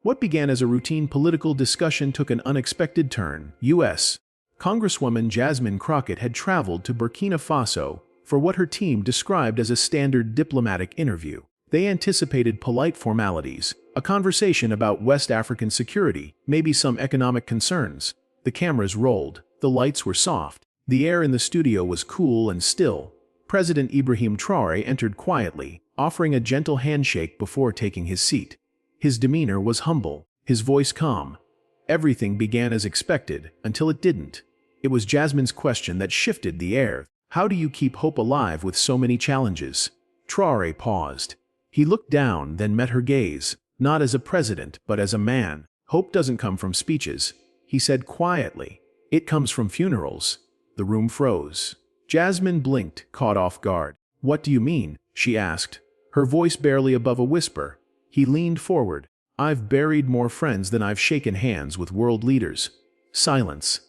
What began as a routine political discussion took an unexpected turn. U.S. Congresswoman Jasmine Crockett had traveled to Burkina Faso for what her team described as a standard diplomatic interview. They anticipated polite formalities, a conversation about West African security, maybe some economic concerns. The cameras rolled, the lights were soft, the air in the studio was cool and still. President Ibrahim Traoré entered quietly, offering a gentle handshake before taking his seat. His demeanor was humble, his voice calm. Everything began as expected, until it didn't. It was Jasmine's question that shifted the air. How do you keep hope alive with so many challenges? Traoré paused. He looked down, then met her gaze, not as a president, but as a man. Hope doesn't come from speeches, he said quietly. It comes from funerals. The room froze. Jasmine blinked, caught off guard. What do you mean? She asked, her voice barely above a whisper. He leaned forward. I've buried more friends than I've shaken hands with world leaders. Silence.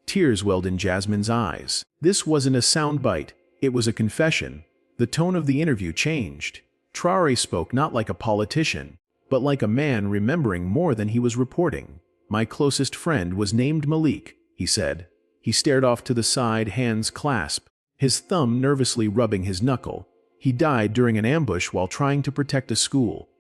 Tears welled in Jasmine's eyes. This wasn't a soundbite, it was a confession. The tone of the interview changed. Traoré spoke not like a politician, but like a man remembering more than he was reporting. My closest friend was named Malik, he said. He stared off to the side, hands clasped, his thumb nervously rubbing his knuckle. He died during an ambush while trying to protect a school.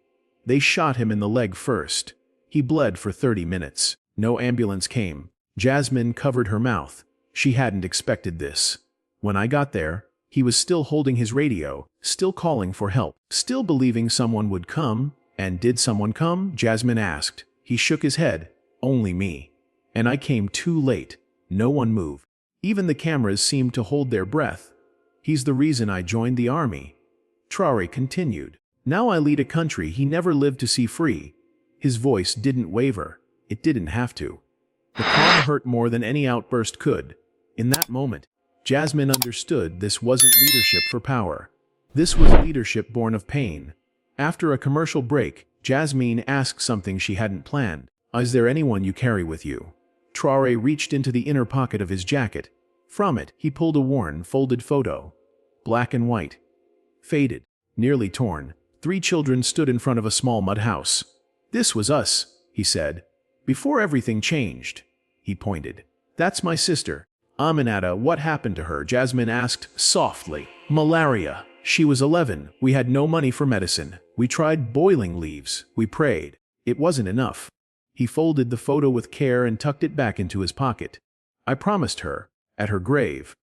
They shot him in the leg first. He bled for 30 minutes. No ambulance came. Jasmine covered her mouth. She hadn't expected this. When I got there, he was still holding his radio, still calling for help, still believing someone would come. And did someone come? Jasmine asked. He shook his head. Only me. And I came too late. No one moved. Even the cameras seemed to hold their breath. He's the reason I joined the army. Traoré continued. Now I lead a country he never lived to see free. His voice didn't waver. It didn't have to. The calm hurt more than any outburst could. In that moment, Jasmine understood this wasn't leadership for power. This was leadership born of pain. After a commercial break, Jasmine asked something she hadn't planned. Is there anyone you carry with you? Traoré reached into the inner pocket of his jacket. From it, he pulled a worn, folded photo. Black and white. Faded. Nearly torn. 3 children stood in front of a small mud house. This was us, he said. Before everything changed. He pointed. That's my sister. Aminata. What happened to her? Jasmine asked softly. Malaria. She was 11. We had no money for medicine. We tried boiling leaves. We prayed. It wasn't enough. He folded the photo with care and tucked it back into his pocket. I promised her, at her grave,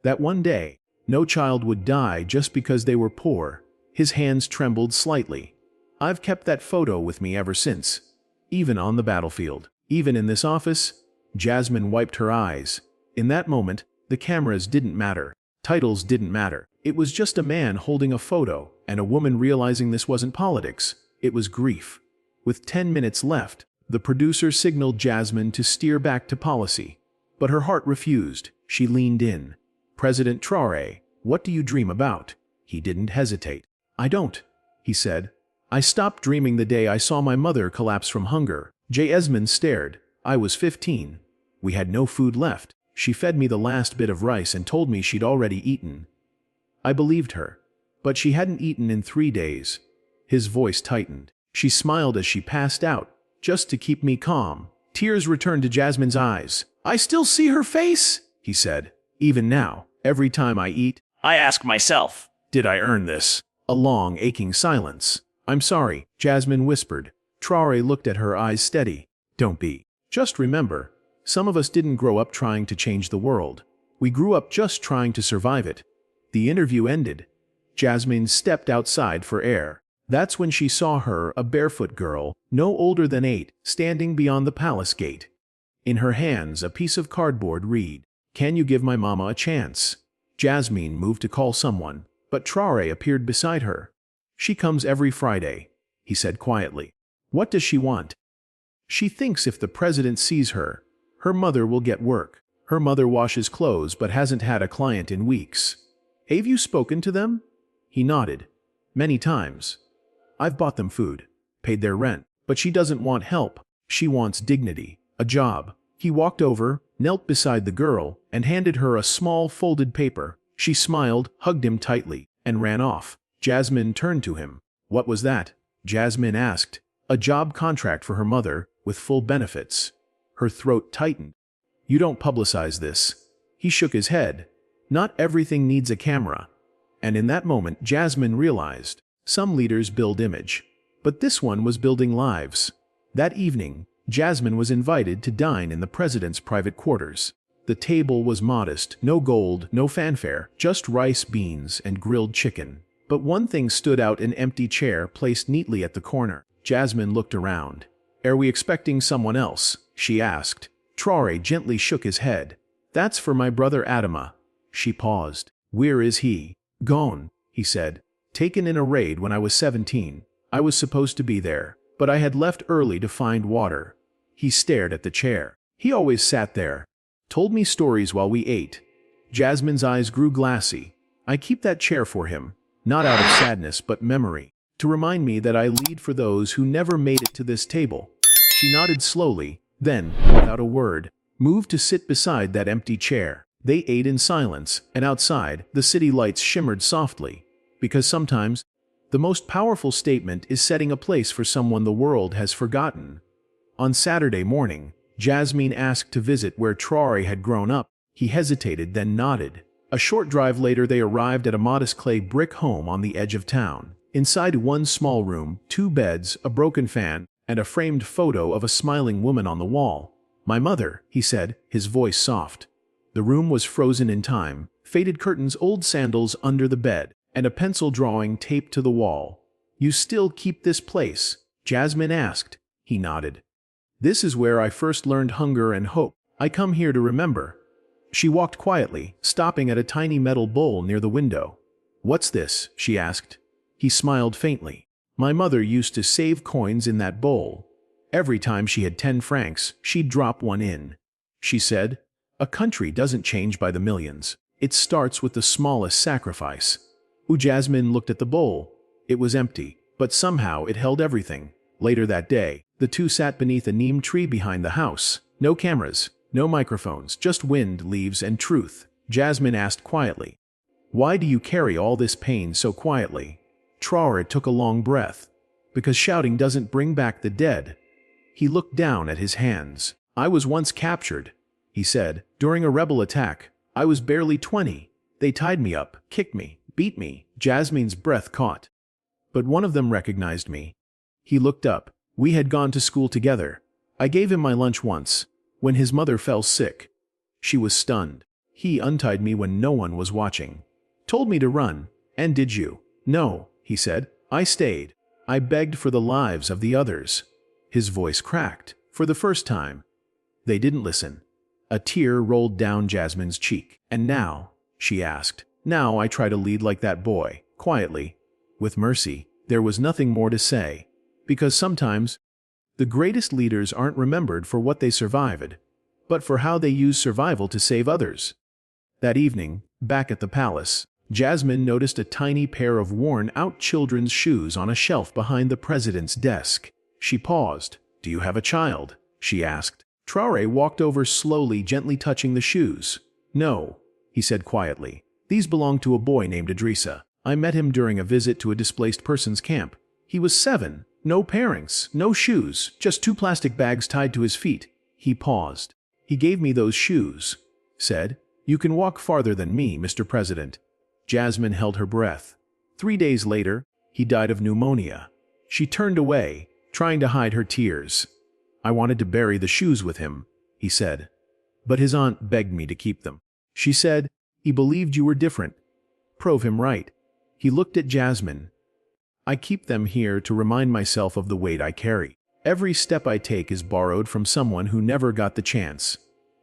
that one day, no child would die just because they were poor. His hands trembled slightly. I've kept that photo with me ever since. Even on the battlefield. Even in this office. Jasmine wiped her eyes. In that moment, the cameras didn't matter. Titles didn't matter. It was just a man holding a photo, and a woman realizing this wasn't politics. It was grief. With 10 minutes left, the producer signaled Jasmine to steer back to policy. But her heart refused. She leaned in. President Traoré, what do you dream about? He didn't hesitate. I don't, he said. I stopped dreaming the day I saw my mother collapse from hunger. Jasmine stared. I was 15. We had no food left. She fed me the last bit of rice and told me she'd already eaten. I believed her. But she hadn't eaten in 3 days. His voice tightened. She smiled as she passed out, just to keep me calm. Tears returned to Jasmine's eyes. I still see her face, he said. Even now, every time I eat, I ask myself, did I earn this? A long, aching silence. I'm sorry, Jasmine whispered. Traoré looked at her, eyes steady. Don't be. Just remember, some of us didn't grow up trying to change the world. We grew up just trying to survive it. The interview ended. Jasmine stepped outside for air. That's when she saw her, a barefoot girl, no older than 8, standing beyond the palace gate. In her hands, a piece of cardboard read, Can you give my mama a chance? Jasmine moved to call someone, but Traoré appeared beside her. She comes every Friday, he said quietly. What does she want? She thinks if the president sees her, her mother will get work. Her mother washes clothes but hasn't had a client in weeks. Have you spoken to them? He nodded. Many times. I've bought them food, paid their rent, but she doesn't want help. She wants dignity, a job. He walked over, knelt beside the girl, and handed her a small folded paper. She smiled, hugged him tightly, and ran off. Jasmine turned to him. What was that? Jasmine asked. A job contract for her mother, with full benefits. Her throat tightened. You don't publicize this. He shook his head. Not everything needs a camera. And in that moment Jasmine realized, some leaders build image. But this one was building lives. That evening, Jasmine was invited to dine in the president's private quarters. The table was modest, no gold, no fanfare, just rice, beans, and grilled chicken. But one thing stood out: an empty chair placed neatly at the corner. Jasmine looked around. Are we expecting someone else? She asked. Traoré gently shook his head. That's for my brother Adama. She paused. Where is he? Gone, he said. Taken in a raid when I was 17. I was supposed to be there, but I had left early to find water. He stared at the chair. He always sat there. Told me stories while we ate. Jasmine's eyes grew glassy. I keep that chair for him, not out of sadness but memory, to remind me that I lead for those who never made it to this table. She nodded slowly, then, without a word, moved to sit beside that empty chair. They ate in silence, and outside, the city lights shimmered softly. Because sometimes, the most powerful statement is setting a place for someone the world has forgotten. On Saturday morning, Jasmine asked to visit where Traoré had grown up. He hesitated, then nodded. A short drive later they arrived at a modest clay brick home on the edge of town. Inside one small room, 2 beds, a broken fan, and a framed photo of a smiling woman on the wall. My mother, he said, his voice soft. The room was frozen in time, faded curtains, old sandals under the bed, and a pencil drawing taped to the wall. You still keep this place? Jasmine asked. He nodded. This is where I first learned hunger and hope. I come here to remember. She walked quietly, stopping at a tiny metal bowl near the window. What's this? She asked. He smiled faintly. My mother used to save coins in that bowl. Every time she had 10 francs, she'd drop one in. She said, a country doesn't change by the millions. It starts with the smallest sacrifice. Jasmine looked at the bowl. It was empty, but somehow it held everything. Later that day, the two sat beneath a neem tree behind the house. No cameras, no microphones, just wind, leaves, and truth. Jasmine asked quietly, why do you carry all this pain so quietly? Traoré took a long breath. Because shouting doesn't bring back the dead. He looked down at his hands. I was once captured, he said, during a rebel attack. I was barely 20. They tied me up, kicked me, beat me. Jasmine's breath caught. But one of them recognized me. He looked up. We had gone to school together. I gave him my lunch once, when his mother fell sick. She was stunned. He untied me when no one was watching. Told me to run. And did you? No, he said. I stayed. I begged for the lives of the others. His voice cracked. For the first time. They didn't listen. A tear rolled down Jasmine's cheek. And now? She asked. Now I try to lead like that boy, quietly, with mercy. There was nothing more to say. Because sometimes, the greatest leaders aren't remembered for what they survived, but for how they used survival to save others. That evening, back at the palace, Jasmine noticed a tiny pair of worn-out children's shoes on a shelf behind the president's desk. She paused. Do you have a child? She asked. Traoré walked over slowly, gently touching the shoes. No, he said quietly. These belong to a boy named Idrissa. I met him during a visit to a displaced persons camp. He was 7. No parents, no shoes, just 2 plastic bags tied to his feet. He paused. He gave me those shoes. Said, you can walk farther than me, Mr. President. Jasmine held her breath. 3 days later, he died of pneumonia. She turned away, trying to hide her tears. I wanted to bury the shoes with him, he said. But his aunt begged me to keep them. She said, he believed you were different. Prove him right. He looked at Jasmine. I keep them here to remind myself of the weight I carry. Every step I take is borrowed from someone who never got the chance.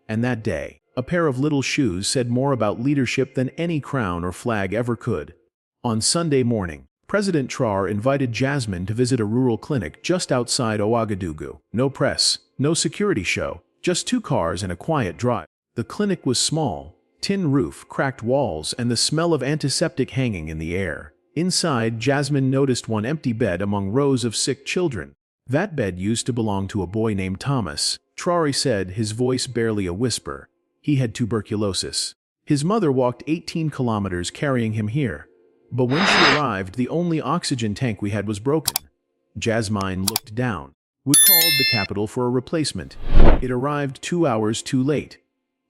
And that day, a pair of little shoes said more about leadership than any crown or flag ever could. On Sunday morning, President Traoré invited Jasmine to visit a rural clinic just outside Ouagadougou. No press, no security show, just 2 cars and a quiet drive. The clinic was small, tin roof, cracked walls, and the smell of antiseptic hanging in the air. Inside, Jasmine noticed one empty bed among rows of sick children. That bed used to belong to a boy named Thomas, Traoré said, his voice barely a whisper. He had tuberculosis. His mother walked 18 kilometers carrying him here. But when she arrived, the only oxygen tank we had was broken. Jasmine looked down. We called the capital for a replacement. It arrived 2 hours too late.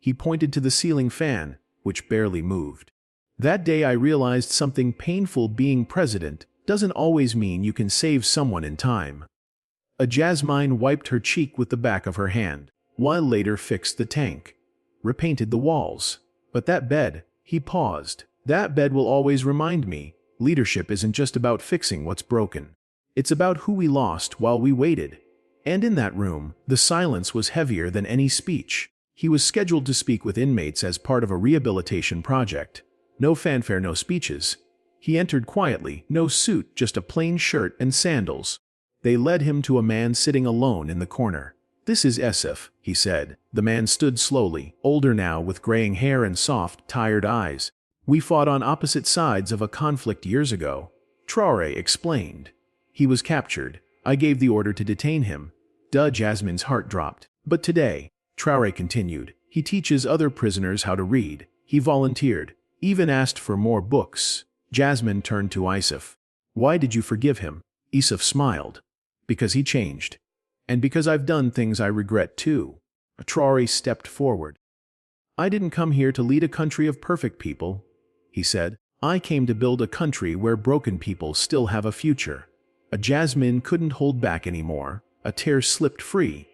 He pointed to the ceiling fan, which barely moved. That day I realized something painful: being president doesn't always mean you can save someone in time. Jasmine wiped her cheek with the back of her hand, while later fixed the tank, repainted the walls. But that bed, he paused. That bed will always remind me, leadership isn't just about fixing what's broken. It's about who we lost while we waited. And in that room, the silence was heavier than any speech. He was scheduled to speak with inmates as part of a rehabilitation project. No fanfare, no speeches. He entered quietly, no suit, just a plain shirt and sandals. They led him to a man sitting alone in the corner. "This is Esif," he said. The man stood slowly, older now, with graying hair and soft, tired eyes. "We fought on opposite sides of a conflict years ago," Traoré explained. "He was captured. I gave the order to detain him." Jasmine's heart dropped. "But today," Traoré continued, "he teaches other prisoners how to read. He volunteered, even asked for more books." Jasmine turned to Isif. "Why did you forgive him?" Isif smiled. "Because he changed. And because I've done things I regret too." Traoré stepped forward. "I didn't come here to lead a country of perfect people," he said. "I came to build a country where broken people still have a future." Jasmine couldn't hold back anymore. A tear slipped free.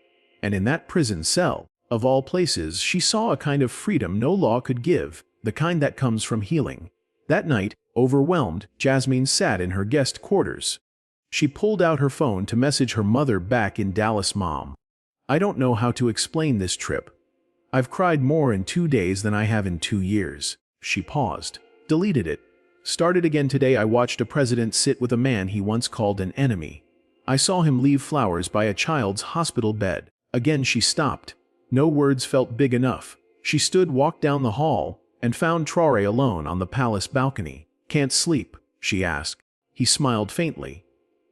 And in that prison cell, of all places, she saw a kind of freedom no law could give, the kind that comes from healing. That night, overwhelmed, Jasmine sat in her guest quarters. She pulled out her phone to message her mother back in Dallas. "Mom, I don't know how to explain this trip. I've cried more in 2 days than I have in 2 years. She paused, deleted it. "Started again today. I watched a president sit with a man he once called an enemy. I saw him leave flowers by a child's hospital bed." Again she stopped. No words felt big enough. She stood, walked down the hall, and found Traoré alone on the palace balcony. "Can't sleep?" she asked. He smiled faintly.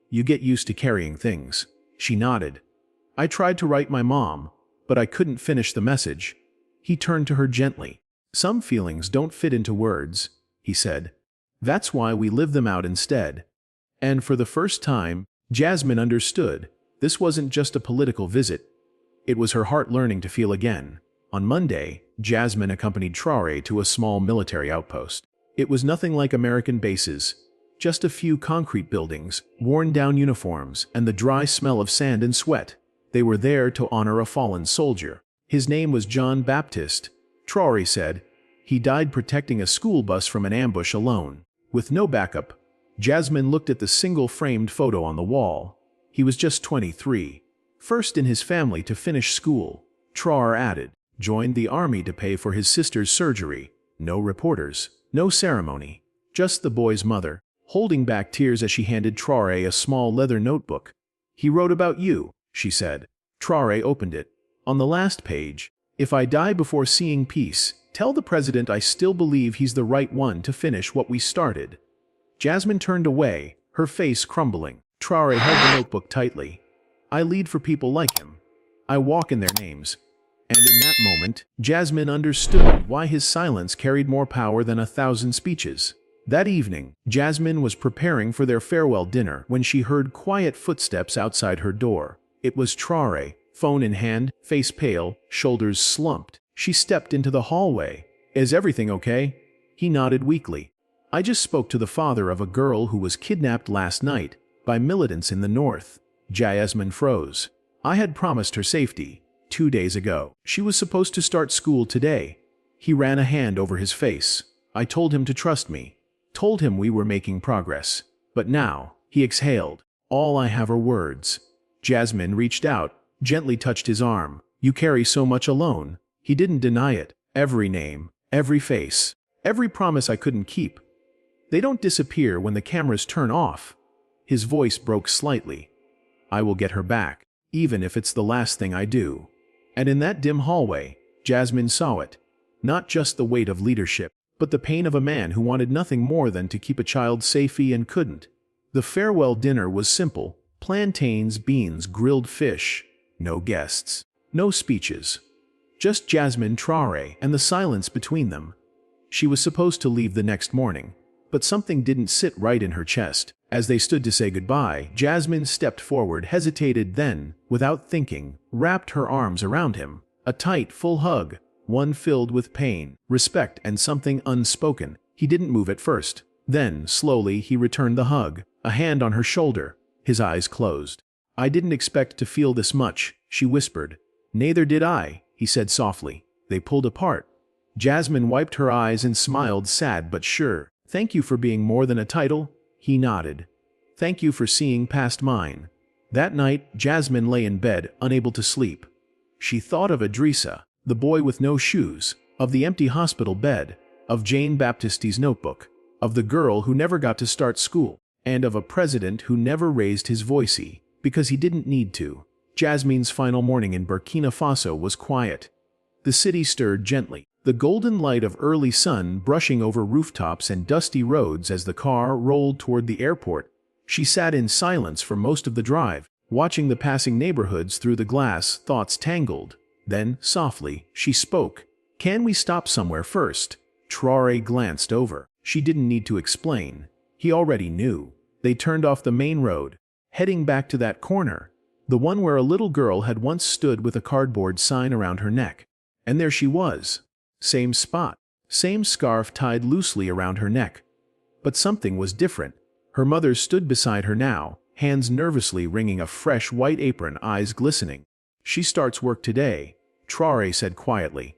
"You get used to carrying things." She nodded. "I tried to write my mom, but I couldn't finish the message." He turned to her gently. "Some feelings don't fit into words," he said. "That's why we live them out instead." And for the first time, Jasmine understood. This wasn't just a political visit. It was her heart learning to feel again. On Monday, Jasmine accompanied Traoré to a small military outpost. It was nothing like American bases. Just a few concrete buildings, worn-down uniforms, and the dry smell of sand and sweat. They were there to honor a fallen soldier. His name was John Baptiste, Traoré said. He died protecting a school bus from an ambush alone, with no backup. Jasmine looked at the single framed photo on the wall. He was just 23. First in his family to finish school. Traoré added, joined the army to pay for his sister's surgery. No reporters, no ceremony. Just the boy's mother, holding back tears as she handed Traoré a small leather notebook. "He wrote about you," she said. Traoré opened it. On the last page, "If I die before seeing peace, tell the president I still believe he's the right one to finish what we started." Jasmine turned away, her face crumbling. Traoré held the notebook tightly. "I lead for people like him. I walk in their names." And in that moment, Jasmine understood why his silence carried more power than 1,000 speeches. That evening, Jasmine was preparing for their farewell dinner when she heard quiet footsteps outside her door. It was Traoré, phone in hand, face pale, shoulders slumped. She stepped into the hallway. "Is everything okay?" He nodded weakly. "I just spoke to the father of a girl who was kidnapped last night by militants in the north." Jasmine froze. "I had promised her safety 2 days ago. She was supposed to start school today." He ran a hand over his face. "I told him to trust me. Told him we were making progress. But now," he exhaled, "all I have are words." Jasmine reached out, gently touched his arm. "You carry so much alone." He didn't deny it. "Every name, every face, every promise I couldn't keep. They don't disappear when the cameras turn off." His voice broke slightly. "I will get her back, even if it's the last thing I do." And in that dim hallway, Jasmine saw it. Not just the weight of leadership, but the pain of a man who wanted nothing more than to keep a child safe and couldn't. The farewell dinner was simple. Plantains, beans, grilled fish. No guests. No speeches. Just Jasmine, Traoré, and the silence between them. She was supposed to leave the next morning, but something didn't sit right in her chest. As they stood to say goodbye, Jasmine stepped forward, hesitated, then, without thinking, wrapped her arms around him. A tight, full hug, one filled with pain, respect, and something unspoken. He didn't move at first. Then, slowly, he returned the hug, a hand on her shoulder, his eyes closed. "I didn't expect to feel this much," she whispered. "Neither did I," he said softly. They pulled apart. Jasmine wiped her eyes and smiled, sad but sure. "Thank you for being more than a title," he nodded. "Thank you for seeing past mine." That night, Jasmine lay in bed, unable to sleep. She thought of Idrissa, the boy with no shoes, of the empty hospital bed, of Jane Baptiste's notebook, of the girl who never got to start school, and of a president who never raised his voice because he didn't need to. Jasmine's final morning in Burkina Faso was quiet. The city stirred gently, the golden light of early sun brushing over rooftops and dusty roads as the car rolled toward the airport. She sat in silence for most of the drive, watching the passing neighborhoods through the glass, thoughts tangled. Then, softly, she spoke. "Can we stop somewhere first?" Traoré glanced over. She didn't need to explain. He already knew. They turned off the main road, heading back to that corner, the one where a little girl had once stood with a cardboard sign around her neck. And there she was. Same spot, same scarf tied loosely around her neck. But something was different. Her mother stood beside her now, hands nervously wringing a fresh white apron, eyes glistening. "She starts work today," Traoré said quietly.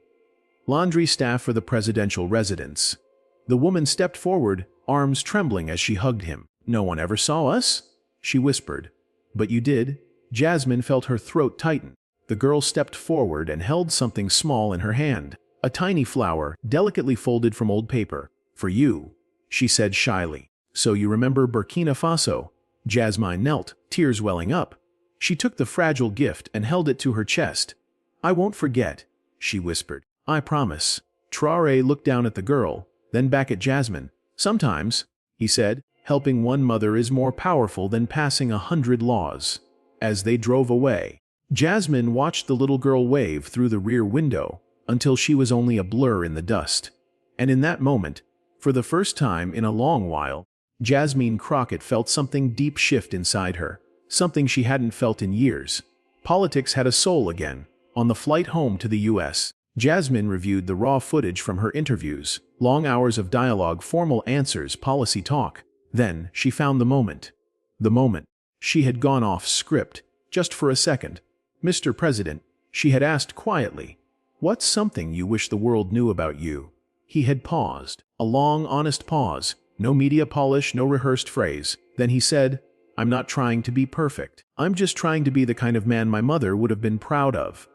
"Laundry staff for the presidential residence." The woman stepped forward, arms trembling as she hugged him. "No one ever saw us?" she whispered. "But you did." Jasmine felt her throat tighten. The girl stepped forward and held something small in her hand. A tiny flower, delicately folded from old paper. "For you," she said shyly. "So you remember Burkina Faso?" Jasmine knelt, tears welling up. She took the fragile gift and held it to her chest. "I won't forget," she whispered. "I promise." Traoré looked down at the girl, then back at Jasmine. "Sometimes," he said, "helping one mother is more powerful than passing 100 laws." As they drove away, Jasmine watched the little girl wave through the rear window until she was only a blur in the dust. And in that moment, for the first time in a long while, Jasmine Crockett felt something deep shift inside her, something she hadn't felt in years. Politics had a soul again. On the flight home to the U.S., Jasmine reviewed the raw footage from her interviews, long hours of dialogue, formal answers, policy talk. Then she found the moment. The moment. She had gone off script, just for a second. "Mr. President," she had asked quietly, "what's something you wish the world knew about you?" He had paused, a long, honest pause, no media polish, no rehearsed phrase. Then he said, "I'm not trying to be perfect. I'm just trying to be the kind of man my mother would have been proud of."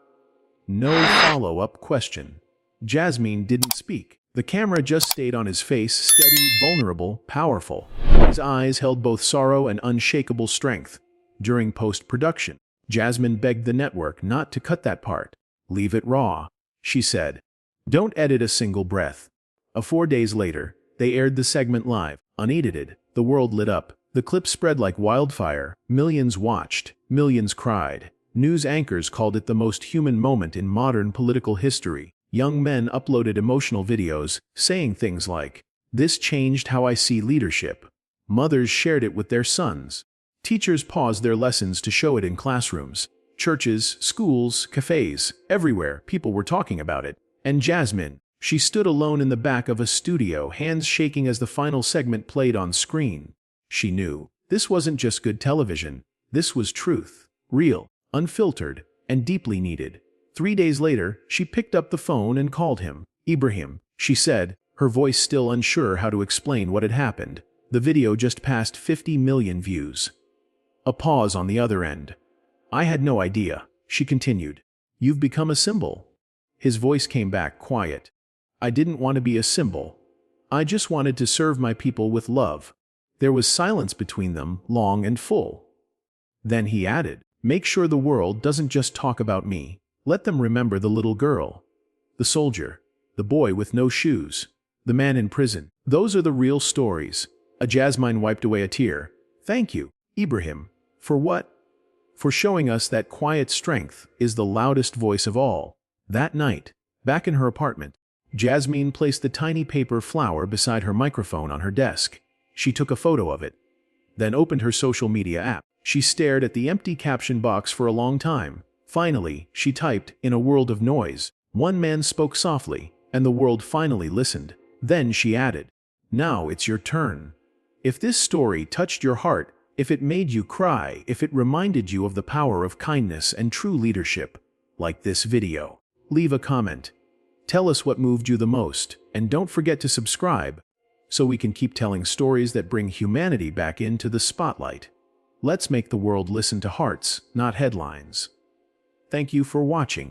No follow-up question. Jasmine didn't speak. The camera just stayed on his face, steady, vulnerable, powerful. His eyes held both sorrow and unshakable strength. During post-production, Jasmine begged the network not to cut that part. "Leave it raw," she said. "Don't edit a single breath." 4 days later, they aired the segment live, unedited. The world lit up. The clip spread like wildfire. Millions watched. Millions cried. News anchors called it the most human moment in modern political history. Young men uploaded emotional videos, saying things like, "This changed how I see leadership." Mothers shared it with their sons. Teachers paused their lessons to show it in classrooms. Churches, schools, cafes, everywhere, people were talking about it. And Jasmine, she stood alone in the back of a studio, hands shaking as the final segment played on screen. She knew, this wasn't just good television. This was truth. Real, unfiltered, and deeply needed. 3 days later, she picked up the phone and called him. "Ibrahim," she said, her voice still unsure how to explain what had happened. The video just passed 50 million views. A pause on the other end. "I had no idea," she continued. "You've become a symbol." His voice came back quiet. "I didn't want to be a symbol. I just wanted to serve my people with love." There was silence between them, long and full. Then he added, "Make sure the world doesn't just talk about me. Let them remember the little girl, the soldier, the boy with no shoes, the man in prison. Those are the real stories." Jasmine wiped away a tear. "Thank you, Ibrahim. For what?" "For showing us that quiet strength is the loudest voice of all." That night, back in her apartment, Jasmine placed the tiny paper flower beside her microphone on her desk. She took a photo of it. then opened her social media app. She stared at the empty caption box for a long time. Finally, she typed, "In a world of noise." One man spoke softly, and the world finally listened. Then she added, "Now it's your turn. If this story touched your heart, if it made you cry, if it reminded you of the power of kindness and true leadership, like this video, leave a comment. Tell us what moved you the most, and don't forget to subscribe, so we can keep telling stories that bring humanity back into the spotlight. Let's make the world listen to hearts, not headlines." Thank you for watching.